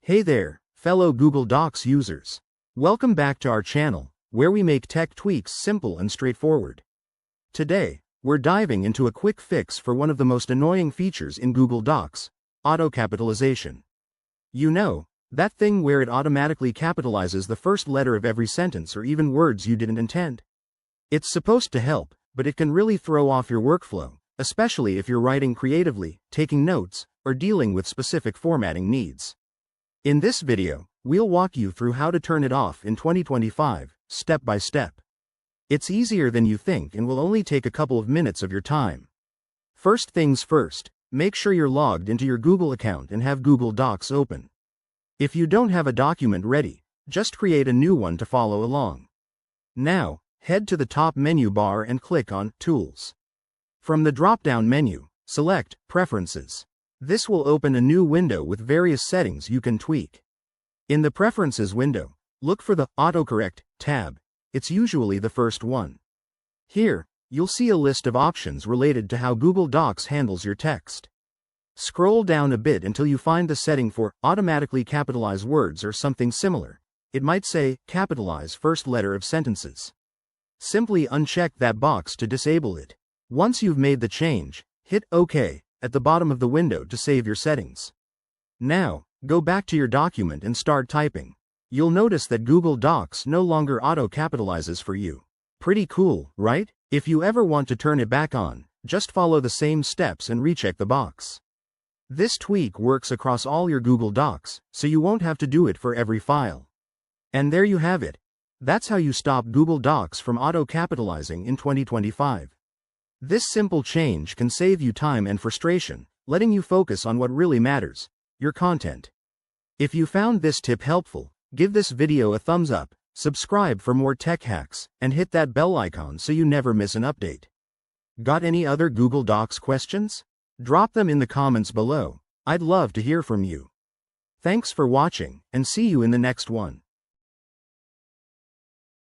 Hey there, fellow Google Docs users. Welcome back to our channel, where we make tech tweaks simple and straightforward. Today, we're diving into a quick fix for one of the most annoying features in Google Docs, auto-capitalization. You know, that thing where it automatically capitalizes the first letter of every sentence or even words you didn't intend. It's supposed to help, but it can really throw off your workflow, especially if you're writing creatively, taking notes, or dealing with specific formatting needs. In this video, we'll walk you through how to turn it off in 2025, step by step. It's easier than you think and will only take a couple of minutes of your time. First things first, make sure you're logged into your Google account and have Google Docs open. If you don't have a document ready, just create a new one to follow along. Now, head to the top menu bar and click on Tools. From the drop-down menu, select Preferences. This will open a new window with various settings you can tweak. In the Preferences window, look for the Autocorrect tab. It's usually the first one. Here, you'll see a list of options related to how Google Docs handles your text. Scroll down a bit until you find the setting for Automatically Capitalize Words or something similar. It might say Capitalize First Letter of Sentences. Simply uncheck that box to disable it. Once you've made the change, hit OK at the bottom of the window to save your settings. Now, go back to your document and start typing. You'll notice that Google Docs no longer auto-capitalizes for you. Pretty cool, right? If you ever want to turn it back on, just follow the same steps and recheck the box. This tweak works across all your Google Docs, so you won't have to do it for every file. And there you have it. That's how you stop Google Docs from auto-capitalizing in 2025. This simple change can save you time and frustration, letting you focus on what really matters, your content. If you found this tip helpful, give this video a thumbs up, subscribe for more tech hacks, and hit that bell icon so you never miss an update. Got any other Google Docs questions? Drop them in the comments below. I'd love to hear from you. Thanks for watching, and see you in the next one.